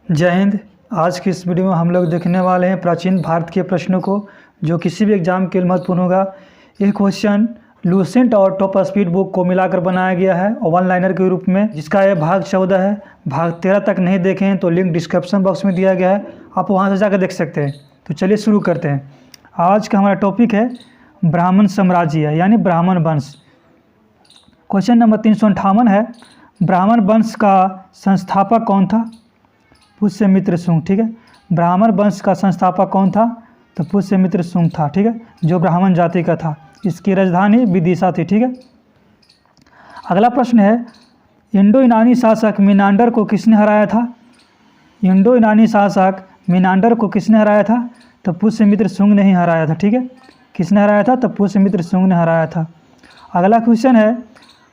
जय हिंद। आज की इस वीडियो में हम लोग देखने वाले हैं प्राचीन भारत के प्रश्नों को, जो किसी भी एग्जाम के लिए महत्वपूर्ण होगा। यह क्वेश्चन लूसेंट और टॉप स्पीड बुक को मिलाकर बनाया गया है वन लाइनर के रूप में, जिसका यह भाग 14 है। भाग 13 तक नहीं देखें तो लिंक डिस्क्रिप्शन बॉक्स में दिया गया है, आप वहां से जाकर देख सकते हैं। तो चलिए शुरू करते हैं। आज का हमारा टॉपिक है ब्राह्मण साम्राज्य यानी ब्राह्मण वंश। क्वेश्चन नंबर 358 है, ब्राह्मण वंश का संस्थापक कौन था? पुष्यमित्र शुंग। ठीक है, ब्राह्मण वंश का संस्थापक कौन था? तो पुष्यमित्र शुंग था। ठीक है, जो ब्राह्मण जाति का था। इसकी राजधानी विदिशा थी। ठीक है, अगला प्रश्न है, इंडो यूनानी शासक मिनांडर को किसने हराया था? इंडो यूनानी शासक मिनांडर को किसने हराया था? तो पुष्यमित्र शुंग ने ही हराया था। ठीक है, किसने हराया था? तो पुष्यमित्र शुंग ने हराया था। अगला क्वेश्चन है,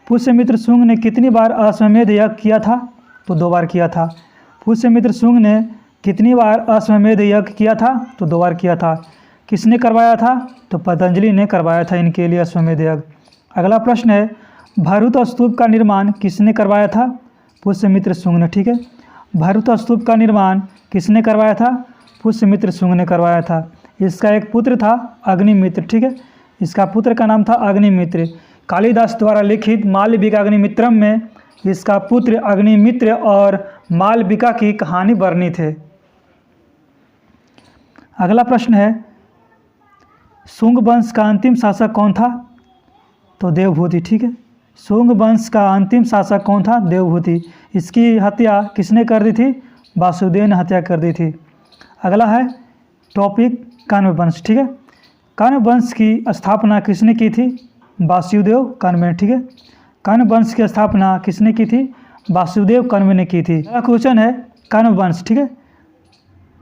पुष्यमित्र शुंग ने कितनी बार अश्वमेध यज्ञ किया था? तो 2 बार किया था। पुष्यमित्र शुंग ने कितनी बार अश्वमेध यज्ञ किया था? तो 2 बार किया था। किसने करवाया था? तो पतंजलि ने करवाया था इनके लिए अश्वमेध यज्ञ। अगला प्रश्न है, भरूत स्तूप का निर्माण किसने करवाया था? पुष्यमित्र शुंग ने। ठीक है, भरूत स्तूप का निर्माण किसने करवाया था? पुष्यमित्र शुंग ने करवाया था। इसका एक पुत्र था अग्निमित्र। ठीक है, इसका पुत्र का नाम था अग्निमित्र। कालिदास द्वारा लिखित मालविकाग्निमित्रम में इसका पुत्र अग्निमित्र और मालविका की कहानी वर्णित है। अगला प्रश्न है, शुंग वंश का अंतिम शासक कौन था? तो देवभूति। ठीक है, शुंग वंश का अंतिम शासक कौन था? देवभूति। इसकी हत्या किसने कर दी थी? वासुदेव ने हत्या कर दी थी। अगला है टॉपिक कण्व वंश। ठीक है, कण्व वंश की स्थापना किसने की थी? वासुदेव कण्व। ठीक है, कण्व वंश की स्थापना किसने की थी? वासुदेव कण्व ने की थी। अगला क्वेश्चन है कण्व वंश। ठीक है,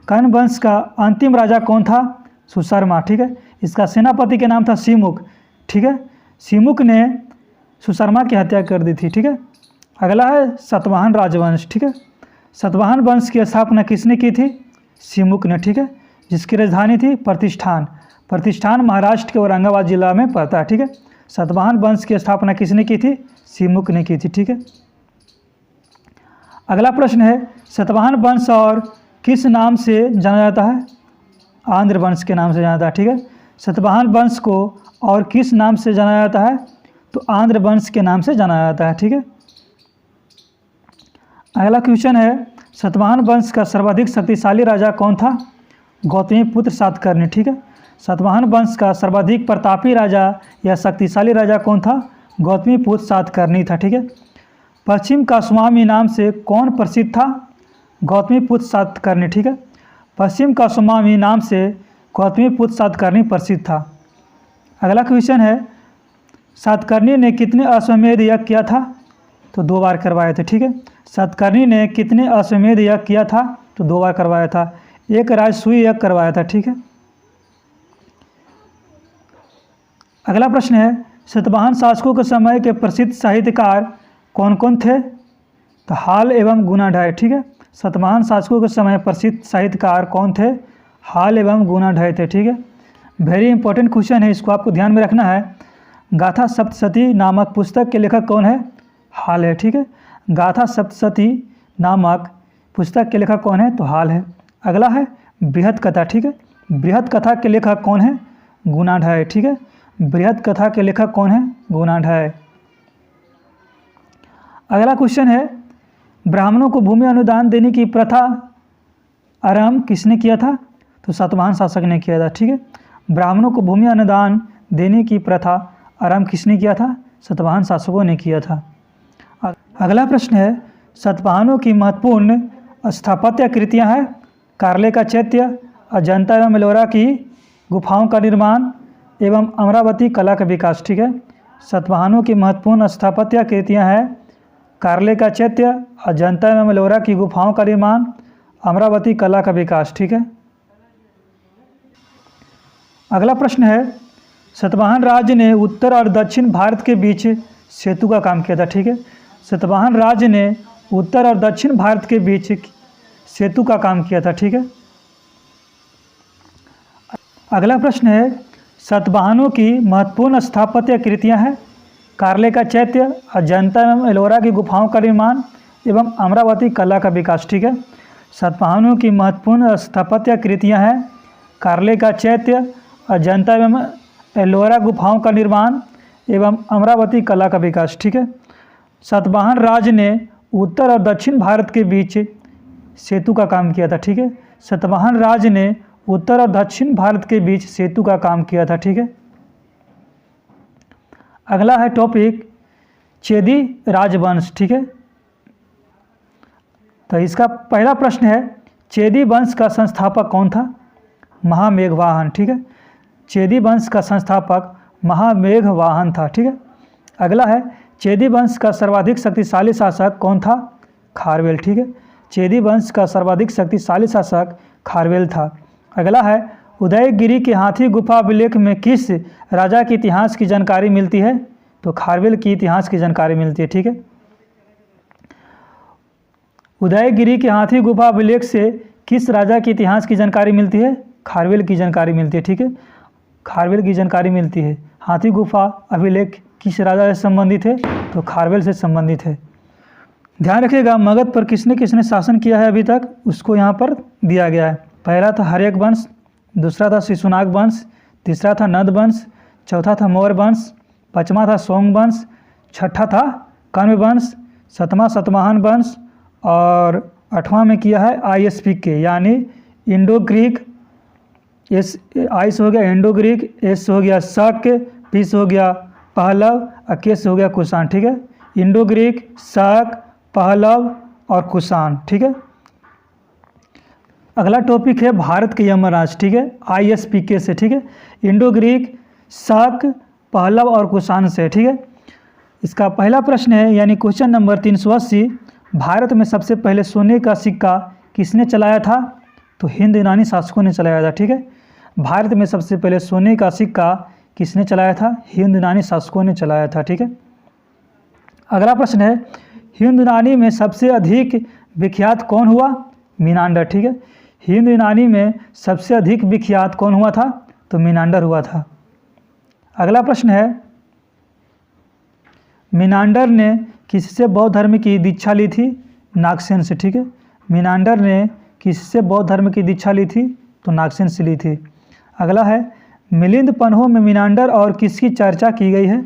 कण्व वंश का अंतिम राजा कौन था? सुशर्मा। ठीक है, इसका सेनापति के नाम था सिमुक। ठीक है, सिमुक ने सुशर्मा की हत्या कर दी थी। ठीक है, अगला है सातवाहन राजवंश। ठीक है, सातवाहन वंश की स्थापना किसने की थी? सिमुक ने। ठीक है, जिसकी राजधानी थी प्रतिष्ठान। प्रतिष्ठान महाराष्ट्र के औरंगाबाद जिला में पड़ता है। ठीक है, सातवाहन वंश की स्थापना किसने की थी? सिमुक ने की थी। ठीक है, अगला प्रश्न है, सातवाहन वंश और किस नाम से जाना जाता है? आंध्र वंश के नाम से जाना जाता है। ठीक है, सातवाहन वंश को और किस नाम से जाना जाता है? तो आंध्र वंश के नाम से जाना जाता है। ठीक है, अगला क्वेश्चन है, सातवाहन वंश का सर्वाधिक शक्तिशाली राजा कौन था? गौतमीपुत्र सातकर्णी। ठीक है, सातवाहन वंश का सर्वाधिक प्रतापी राजा या शक्तिशाली राजा कौन था? गौतमीपुत्र सातकर्णी था। ठीक है, पश्चिम का स्वामी नाम से कौन प्रसिद्ध था? गौतमीपुत्र सातकर्णी। ठीक है, पश्चिम का स्वामी नाम से गौतमीपुत्र सातकर्णी प्रसिद्ध था। अगला क्वेश्चन है, सातकर्णी ने कितने अश्वमेध यज्ञ किया था? तो 2 बार करवाए थे। ठीक है, सातकर्णी ने कितने अश्वमेध यज्ञ किया था? तो 2 बार करवाया था। एक राजसूय यज्ञ करवाया था। ठीक है, अगला प्रश्न है, सातवाहन शासकों के समय के प्रसिद्ध साहित्यकार कौन कौन थे? तो हाल एवं गुणाढ्य। ठीक है, सातवाहन शासकों के समय प्रसिद्ध साहित्यकार कौन थे? हाल एवं गुणाढ्य थे। ठीक है, वेरी इंपॉर्टेंट क्वेश्चन है, इसको आपको ध्यान में रखना है। गाथा सप्तशती नामक पुस्तक के लेखक कौन है? हाल है। ठीक है, गाथा सप्तशती नामक पुस्तक के लेखक कौन है? तो हाल है। अगला है बृहद कथा। ठीक है, बृहद कथा के लेखक कौन है? गुणाढ्य। ठीक है, बृहद कथा के लेखक कौन है? गुणाढ्य। अगला क्वेश्चन है, ब्राह्मणों को भूमि अनुदान देने की प्रथा आरंभ किसने किया था? तो सातवाहन शासक ने किया था। ठीक है, ब्राह्मणों को भूमि अनुदान देने की प्रथा आरंभ किसने किया था? सातवाहन शासकों ने किया था। अगला प्रश्न है, सातवाहनों की महत्वपूर्ण स्थापत्य कृतियाँ हैं कार्ले का चैत्य, अजंता एवं एलोरा की गुफाओं का निर्माण एवं अमरावती कला का विकास। ठीक है, सातवाहनों की महत्वपूर्ण स्थापत्य कृतियाँ हैं कार्ले का चैत्य, अजंता एवं एलोरा की गुफाओं का निर्माण, अमरावती कला का विकास। ठीक है, अगला प्रश्न है, सातवाहन राज्य ने उत्तर और दक्षिण भारत के बीच सेतु का काम किया था। ठीक है, सातवाहन राज्य ने उत्तर और दक्षिण भारत के बीच सेतु का काम किया था। ठीक है, अगला प्रश्न है, सातवाहनों की महत्वपूर्ण स्थापत्य कृतियाँ हैं कार्ले का चैत्य, अजंता एवं एलोरा की गुफाओं का निर्माण एवं अमरावती कला का विकास। ठीक है, सातवाहनों की महत्वपूर्ण स्थापत्य कृतियाँ हैं कार्ले का चैत्य, अजंता एवं एलोरा गुफाओं का निर्माण एवं अमरावती कला का विकास। ठीक है, सातवाहन राज ने उत्तर और दक्षिण भारत के बीच सेतु का काम किया था। ठीक है, सातवाहन राज ने उत्तर और दक्षिण भारत के बीच सेतु का काम किया था। ठीक है, अगला है टॉपिक चेदी राजवंश। ठीक है, तो इसका पहला प्रश्न है चेदी वंश का संस्थापक कौन था? महामेघवाहन। ठीक है, चेदी वंश का संस्थापक महामेघवाहन था। ठीक है, अगला है चेदी वंश का सर्वाधिक शक्तिशाली शासक कौन था? खारवेल। ठीक है, चेदी वंश का सर्वाधिक शक्तिशाली शासक खारवेल था। अगला है उदयगिरी के हाथी गुफा अभिलेख में किस राजा के इतिहास की जानकारी मिलती है? तो खारवेल की इतिहास की जानकारी मिलती है। ठीक है, उदयगिरी के हाथी गुफा अभिलेख से किस राजा के इतिहास की जानकारी मिलती है? खारवेल की जानकारी मिलती है। ठीक है, खारवेल की जानकारी मिलती है। हाथी गुफा अभिलेख किस राजा से संबंधित है? तो खारवेल से संबंधित है। ध्यान रखिएगा मगध पर किसने किसने शासन किया है अभी तक, उसको यहाँ पर दिया गया है। पहला था हर्यक वंश, दूसरा था शिशुनाग वंश, तीसरा था नंद वंश, चौथा था मौर्य वंश, पाँचवा था सोंग वंश, छठा था कण्व वंश, सातवां सातवाहन वंश और आठवां में किया है ISP के यानी इंडो ग्रीक। एस आई से हो गया इंडो ग्रीक, एस हो गया शक, पी से हो गया पहलव और के से हो गया कुषाण। ठीक है, इंडो ग्रीक, शक, पहलव और कुषाण। ठीक है, अगला टॉपिक है भारत के यमराज। ठीक है, ISPK से। ठीक है, इंडो ग्रीक, शक, पहलव और कुषाण से। ठीक है, इसका पहला प्रश्न है यानी क्वेश्चन नंबर 380, भारत में सबसे पहले सोने का सिक्का किसने चलाया था? तो हिंद यूनानी शासकों ने चलाया था। ठीक है, भारत में सबसे पहले सोने का सिक्का किसने चलाया था? हिंद यूनानी शासकों ने चलाया था। ठीक है, अगला प्रश्न है हिंद यूनानी में सबसे अधिक विख्यात कौन हुआ? मीनांडर। ठीक है, हिंद यूनानी में सबसे अधिक विख्यात कौन हुआ था? तो मीनांडर हुआ था। अगला प्रश्न है मीनांडर ने किससे बौद्ध धर्म की दीक्षा ली थी? नागसेन से। ठीक है, मीनांडर ने किससे बौद्ध धर्म की दीक्षा ली थी? तो नागसेन से ली थी। अगला है मिलिंद पन्हों में मीनांडर और किसकी चर्चा की गई है?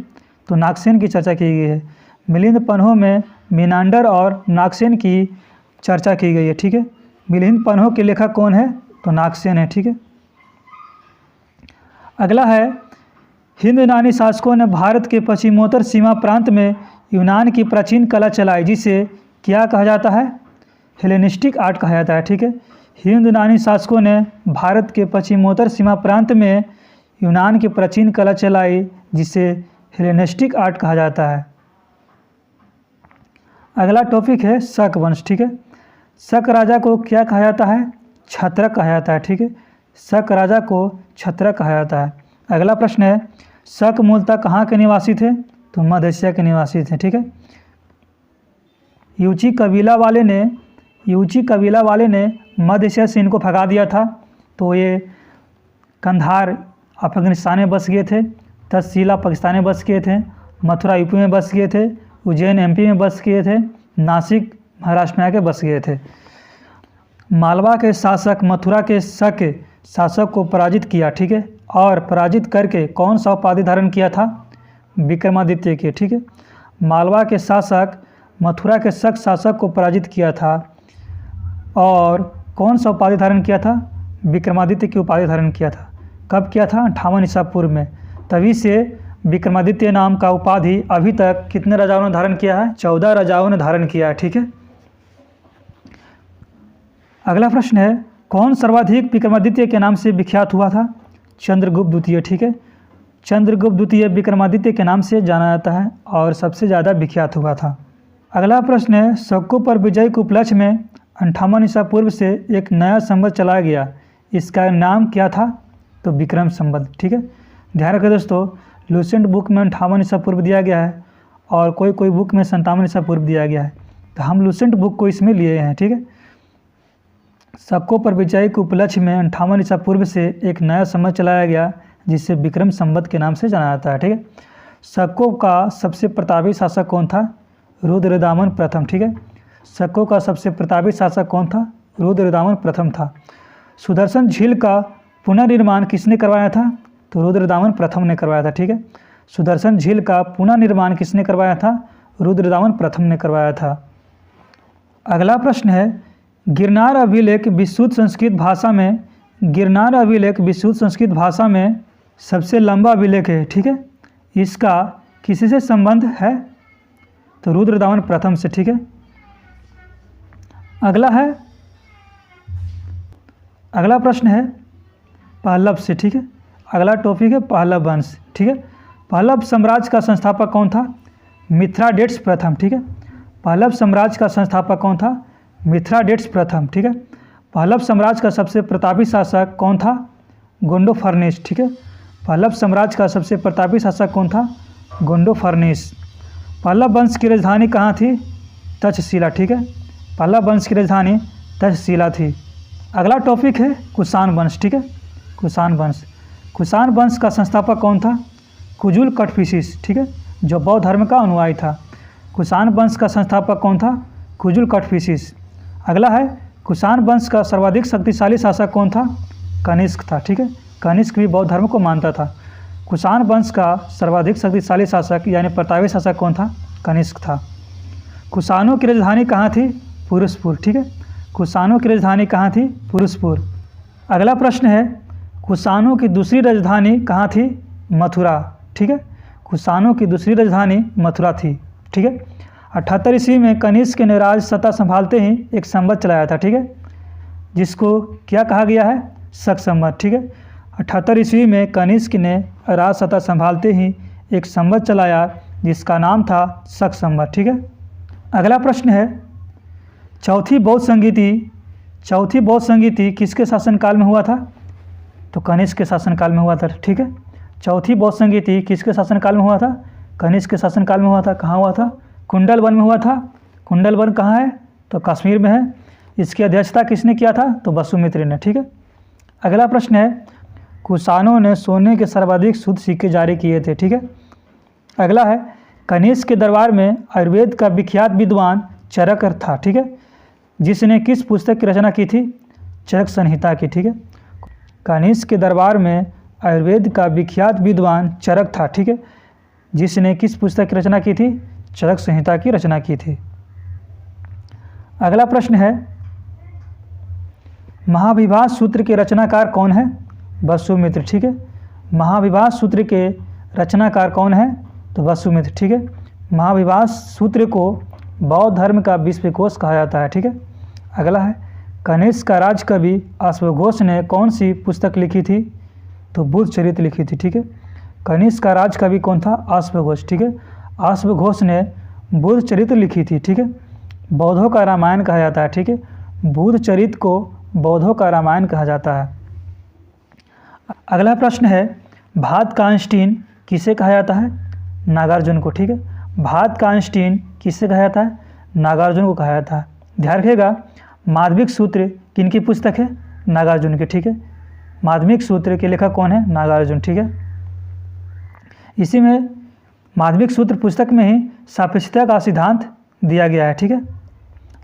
तो नागसेन की चर्चा की गई है। मिलिंद पन्हों में मीनांडर और नागसेन की चर्चा की गई है। ठीक है, मिलिंद पन्हों के लेखक कौन है? तो नागसेन है। ठीक है, अगला है हिंद यूनानी शासकों ने भारत के पश्चिमोत्तर सीमा प्रांत में यूनान की प्राचीन कला चलाई जिसे क्या कहा जाता है? हेलेनिस्टिक आर्ट कहा जाता है। ठीक है, हिंद यूनानी शासकों ने भारत के पश्चिमोत्तर सीमा प्रांत में यूनान की प्राचीन कला चलाई जिसे हेलेनिस्टिक आर्ट कहा जाता है। अगला टॉपिक है शक वंश। ठीक है, शक राजा को क्या कहा जाता है? क्षत्रप कहा जाता है। ठीक है, शक राजा को क्षत्रप कहा जाता है। अगला प्रश्न है शक मूलतः कहाँ के निवासी थे? तो मध्य एशिया के निवासी थे। ठीक है, यूची कबीला वाले ने मध्य एशिया से इनको भगा दिया था, तो ये कंधार अफगानिस्तान में बस गए थे, तक्षशिला पाकिस्तान में बस गए थे, मथुरा यूपी में बस गए थे, उज्जैन MP में बस गए थे, नासिक महाराष्ट्र में आके बस गए थे। मालवा के शासक मथुरा के शक शासक को पराजित किया। ठीक है, और पराजित करके कौन सा उपाधि धारण किया था? विक्रमादित्य के। ठीक है, मालवा के शासक मथुरा के शक शासक को पराजित किया था और कौन सा उपाधि धारण किया था? विक्रमादित्य की उपाधि धारण किया था। कब किया था? 58 ईसा पूर्व में। तभी से विक्रमादित्य नाम का उपाधि अभी तक कितने राजाओं ने धारण किया है? 14 राजाओं ने धारण किया है। ठीक है, अगला प्रश्न है कौन सर्वाधिक विक्रमादित्य के नाम से विख्यात हुआ था? चंद्रगुप्त द्वितीय। ठीक है, चंद्रगुप्त द्वितीय विक्रमादित्य के नाम से जाना जाता है और सबसे ज़्यादा विख्यात हुआ था। अगला प्रश्न है शकों पर विजय के उपलक्ष्य में 58 ईसा पूर्व से एक नया संवत चलाया गया, इसका नाम क्या था? तो विक्रम संवत। ठीक है, ध्यान रखें दोस्तों, लूसेंट बुक में 58 ईसा पूर्व दिया गया है और कोई बुक में 57 ईसा पूर्व दिया गया है, तो हम लूसेंट बुक को इसमें लिए हैं। ठीक है, शकों पर विजय के उपलक्ष्य में 58 ईसा पूर्व से एक नया संवत चलाया गया जिसे विक्रम संवत के नाम से जाना जाता है। ठीक है, शकों का सबसे प्रतापी शासक कौन था? रुद्रदामन प्रथम। ठीक है, शकों का सबसे प्रतापी शासक कौन था? रुद्रदामन प्रथम था। सुदर्शन झील का पुनर्निर्माण किसने करवाया था? तो रुद्रदामन प्रथम ने करवाया था। ठीक है, सुदर्शन झील का पुनर्निर्माण किसने करवाया था? रुद्रदामन प्रथम ने करवाया था। अगला प्रश्न है, गिरनार अभिलेख विशुद्ध संस्कृत भाषा में, गिरनार अभिलेख विशुद्ध संस्कृत भाषा में सबसे लंबा अभिलेख है। ठीक है, इसका किसी से संबंध है? तो रुद्रदामन प्रथम से। ठीक है, अगला प्रश्न है पहलव से। ठीक है, अगला टॉपिक है पहलव वंश। ठीक है, पहलव साम्राज्य का संस्थापक कौन था? मिथ्राडेट्स प्रथम। ठीक है, पहलव साम्राज्य का संस्थापक कौन था? मिथ्राडेट्स प्रथम। ठीक है, पहलव साम्राज्य का सबसे प्रतापी शासक कौन था? गोंडोफर्निस। ठीक है, पहलव साम्राज्य का सबसे प्रतापी शासक कौन था? गोंडोफर्निस। पहलव वंश की राजधानी कहाँ थी? तक्षशिला। ठीक है, पहलव वंश की राजधानी तक्षशिला थी। अगला टॉपिक है कुषाण वंश। ठीक है, कुषाण वंश, कुषाण वंश का संस्थापक कौन था? कुजुल कटफिसिस। ठीक है, जो बौद्ध धर्म का अनुयायी था। कुषाण वंश का संस्थापक कौन था? कुजुल कटफिसिस। अगला है कुषाण वंश का सर्वाधिक शक्तिशाली शासक कौन था? कनिष्क था। ठीक है, कनिष्क भी बौद्ध धर्म को मानता था। कुषाण वंश का सर्वाधिक शक्तिशाली शासक यानी प्रतापी शासक कौन था? कनिष्क था। कुषाणों की राजधानी कहाँ थी? पुरुषपुर। ठीक है, कुषाणों की राजधानी कहाँ थी? पुरुषपुर। अगला प्रश्न है, कुषाणों की दूसरी राजधानी कहाँ थी? मथुरा। ठीक है, कुषाणों की दूसरी राजधानी मथुरा थी। ठीक है, 78 ईस्वी में कनिष्क ने राज सत्ता संभालते ही एक संवत चलाया था। ठीक है, जिसको क्या कहा गया है? शक संवत। ठीक है, 78 ईस्वी में कनिष्क ने राज सत्ता संभालते ही एक संवत चलाया जिसका नाम था शक संवत। ठीक है, अगला प्रश्न है, चौथी बौद्ध संगीति किसके शासनकाल में हुआ था? तो कनिष्क के शासनकाल में हुआ था। ठीक है, चौथी बौद्ध संगीति किसके शासनकाल में हुआ था? कनिष्क के शासनकाल में हुआ था। कहाँ हुआ था? कुंडलवन में हुआ था। कुंडलवन कहाँ है? तो कश्मीर में है। इसकी अध्यक्षता किसने किया था? तो वसुमित्र ने। ठीक है, अगला प्रश्न है, कुषाणों ने सोने के सर्वाधिक शुद्ध सिक्के जारी किए थे। ठीक है, अगला है, कनिष्क के दरबार में आयुर्वेद का विख्यात विद्वान चरक था। ठीक है, जिसने किस पुस्तक की रचना की थी? चरक संहिता की। ठीक है, कनिष्क के दरबार में आयुर्वेद का विख्यात विद्वान चरक था। ठीक है, जिसने किस पुस्तक की रचना की थी? चरक संहिता की रचना की थी। अगला प्रश्न है, महाविभास सूत्र के रचनाकार कौन है? वसुमित्र। ठीक है, महाविभास सूत्र के रचनाकार कौन है? तो वसुमित्र। ठीक है, महाविभास सूत्र को बौद्ध धर्म का विश्वकोश कहा जाता है। ठीक है, अगला है, कनिष्क का राजकवि अश्वघोष ने कौन सी पुस्तक लिखी थी? तो बुद्ध चरित्र लिखी थी। ठीक है, कनिष्क का राजकवि कौन था? अश्वघोष। ठीक है, अश्वघोष ने बुद्ध चरित्र लिखी थी। ठीक है, बौद्धों का रामायण कहा जाता है। ठीक है, बुद्ध चरित्र को बौद्धों का रामायण कहा जाता है। अगला प्रश्न है, भात का आइंस्टीन किसे कहा जाता है? नागार्जुन को। ठीक है, भात का आइंस्टीन किसे कहा जाता है? नागार्जुन को कहा जाता है। ध्यान रखिएगा, माध्यमिक सूत्र किनकी पुस्तक है? नागार्जुन के। ठीक है, माध्यमिक सूत्र के लेखक कौन है? नागार्जुन। ठीक है, इसी में माध्यमिक सूत्र पुस्तक में ही सापेक्षता का सिद्धांत दिया गया है। ठीक है,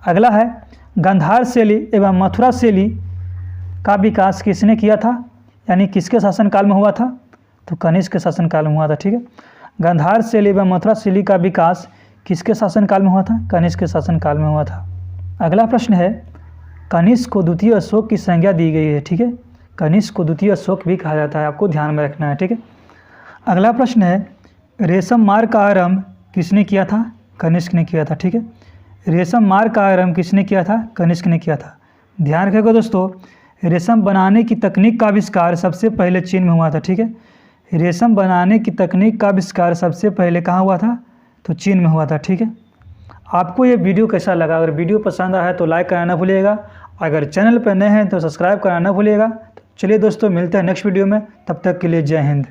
अगला है, गांधार शैली एवं मथुरा शैली का विकास किसने किया था? यानी किसके शासनकाल में हुआ था? तो कनिष्क के शासनकाल में हुआ था। ठीक है, गांधार शैली एवं मथुरा शैली का विकास किसके शासनकाल में हुआ था? कनिष्क के शासनकाल में हुआ था। अगला प्रश्न है, कनिष्क को द्वितीय अशोक की संज्ञा दी गई है। ठीक है, कनिष्क को द्वितीय अशोक भी कहा जाता है, आपको ध्यान में रखना है। ठीक है, अगला प्रश्न है, रेशम मार्ग का आरंभ किसने किया था? कनिष्क ने किया था। ठीक है, रेशम मार्ग का आरंभ किसने किया था? कनिष्क ने किया था। ध्यान रखिएगा दोस्तों, रेशम बनाने की तकनीक का आविष्कार सबसे पहले चीन में हुआ था। ठीक है, रेशम बनाने की तकनीक का आविष्कार सबसे पहले कहाँ हुआ था? तो चीन में हुआ था। ठीक है, आपको ये वीडियो कैसा लगा? अगर वीडियो पसंद आया है तो लाइक करना ना भूलिएगा, अगर चैनल पर नए हैं तो सब्सक्राइब करना ना भूलिएगा। तो चलिए दोस्तों, मिलते हैं नेक्स्ट वीडियो में, तब तक के लिए जय हिंद।